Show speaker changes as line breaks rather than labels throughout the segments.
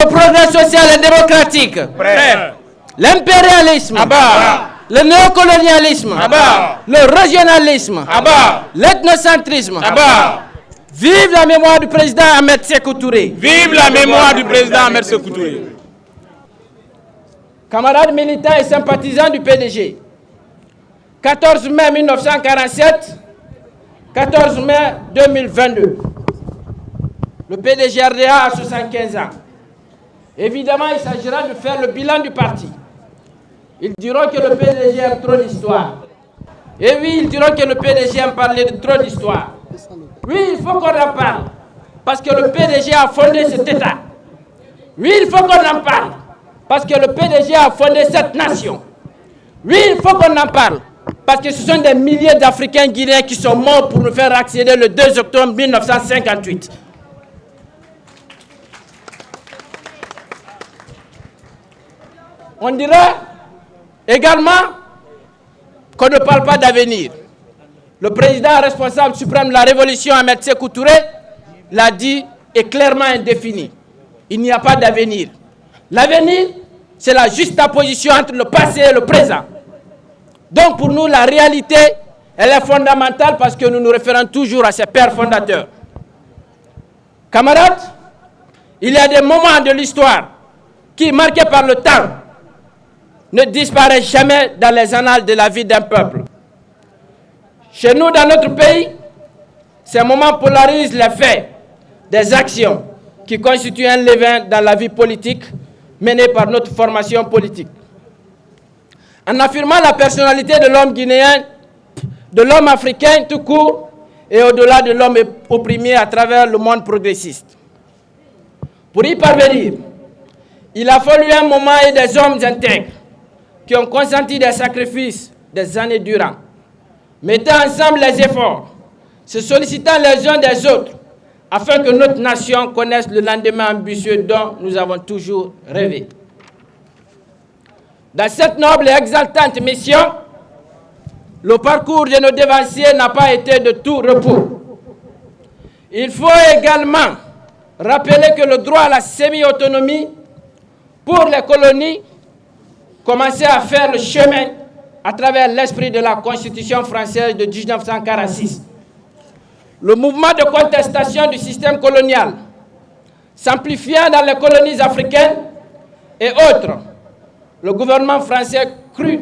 Le progrès social et démocratique.
Prêt.
L'impérialisme.
À bas.
Le néocolonialisme.
À bas.
Le régionalisme.
À bas.
L'ethnocentrisme.
À bas.
Vive la mémoire du président Ahmed Sékou Touré.
Vive la mémoire du président Ahmed Sékou Touré.
Camarades militants et sympathisants du PDG. 14 mai 1947, 14 mai 2022. Le PDG RDA a 75 ans. Évidemment, il s'agira de faire le bilan du parti. Ils diront que le PDG aime trop l'histoire. Et oui, ils diront que le PDG aime parler de trop d'histoire. Oui, il faut qu'on en parle. Parce que le PDG a fondé cet État. Oui, il faut qu'on en parle. Parce que le PDG a fondé cette nation. Oui, il faut qu'on en parle. Parce que ce sont des milliers d'Africains guinéens qui sont morts pour nous faire accéder le 2 octobre 1958. On dirait également qu'on ne parle pas d'avenir. Le président responsable suprême de la révolution, Ahmed Sékou Touré, l'a dit et clairement indéfini. Il n'y a pas d'avenir. L'avenir, c'est la juxtaposition entre le passé et le présent. Donc pour nous, la réalité, elle est fondamentale parce que nous nous référons toujours à ses pères fondateurs. Camarades, il y a des moments de l'histoire qui, marqués par le temps, ne disparaissent jamais dans les annales de la vie d'un peuple. Chez nous, dans notre pays, ces moments polarisent les faits, des actions qui constituent un levain dans la vie politique menée par notre formation politique. En affirmant la personnalité de l'homme guinéen, de l'homme africain tout court, et au-delà de l'homme opprimé à travers le monde progressiste. Pour y parvenir, il a fallu un moment et des hommes intègres qui ont consenti des sacrifices des années durant, mettant ensemble les efforts, se sollicitant les uns des autres, afin que notre nation connaisse le lendemain ambitieux dont nous avons toujours rêvé. Dans cette noble et exaltante mission, le parcours de nos devanciers n'a pas été de tout repos. Il faut également rappeler que le droit à la semi-autonomie pour les colonies commençait à faire le chemin à travers l'esprit de la Constitution française de 1946. Le mouvement de contestation du système colonial, s'amplifiant dans les colonies africaines et autres, le gouvernement français crut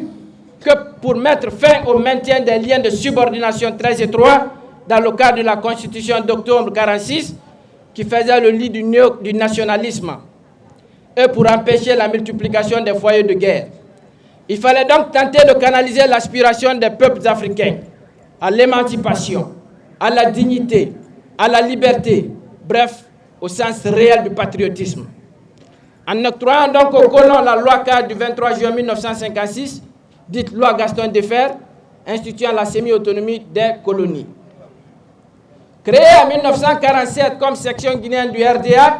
que pour mettre fin au maintien des liens de subordination très étroits dans le cadre de la Constitution d'octobre 1946, qui faisait le lit du nationalisme, et pour empêcher la multiplication des foyers de guerre. Il fallait donc tenter de canaliser l'aspiration des peuples africains à l'émancipation, à la dignité, à la liberté, bref, au sens réel du patriotisme. En octroyant donc aux colons la loi cadre du 23 juin 1956, dite loi Gaston Defferre, instituant la semi-autonomie des colonies. Créée en 1947 comme section guinéenne du RDA,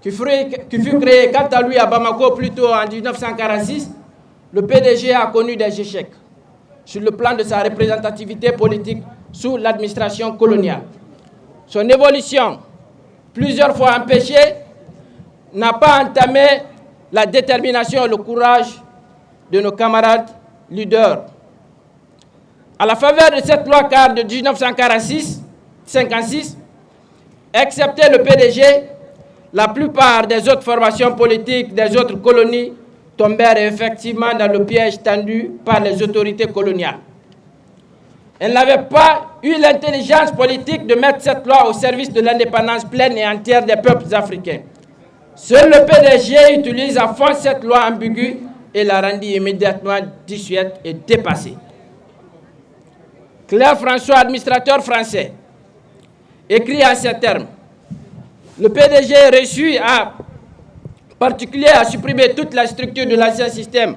qui fut créée quant à lui à Bamako plutôt en 1946, le PDG a connu des échecs sur le plan de sa représentativité politique sous l'administration coloniale. Son évolution, plusieurs fois empêchée, n'a pas entamé la détermination et le courage de nos camarades leaders. À la faveur de cette loi cadre de 1956, excepté le PDG, la plupart des autres formations politiques des autres colonies tombèrent effectivement dans le piège tendu par les autorités coloniales. Elles n'avaient pas eu l'intelligence politique de mettre cette loi au service de l'indépendance pleine et entière des peuples africains. Seul le PDG utilise à fond cette loi ambiguë et la rendit immédiatement dissuète et dépassée. Claire François, administrateur français, écrit en ces termes: le PDG réussit en particulier à supprimer toute la structure de l'ancien système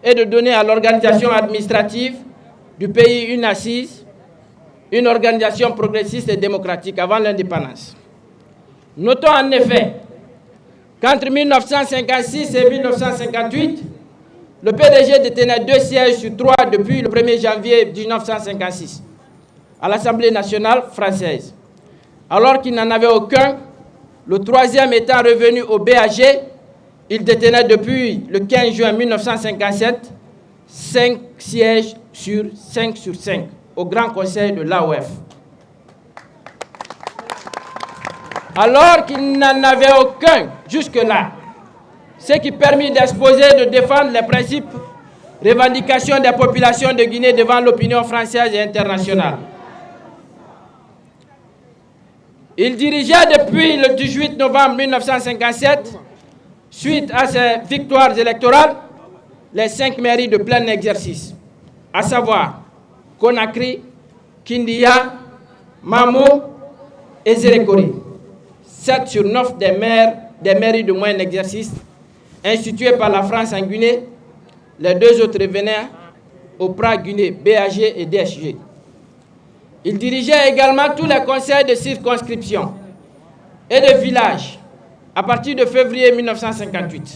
et de donner à l'organisation administrative du pays une assise, une organisation progressiste et démocratique avant l'indépendance. Notons en effet qu'entre 1956 et 1958, le PDG détenait 2 sièges sur 3 depuis le 1er janvier 1956 à l'Assemblée nationale française, alors qu'il n'en avait aucun Le troisième étant revenu au BAG, il détenait depuis le 15 juin 1957 5 sièges sur 5 au Grand Conseil de l'AOF. Alors qu'il n'en avait aucun jusque-là, ce qui permet d'exposer et de défendre les principes, revendications des populations de Guinée devant l'opinion française et internationale. Il dirigeait depuis le 18 novembre 1957, suite à ses victoires électorales, les 5 mairies de plein exercice, à savoir Conakry, Kindia, Mamou et Zérékori. 7 sur 9 des mairies de moyen exercice instituées par la France en Guinée, les 2 autres revenaient au PRA Guinée, BAG et DSG. Il dirigeait également tous les conseils de circonscription et de village à partir de février 1958.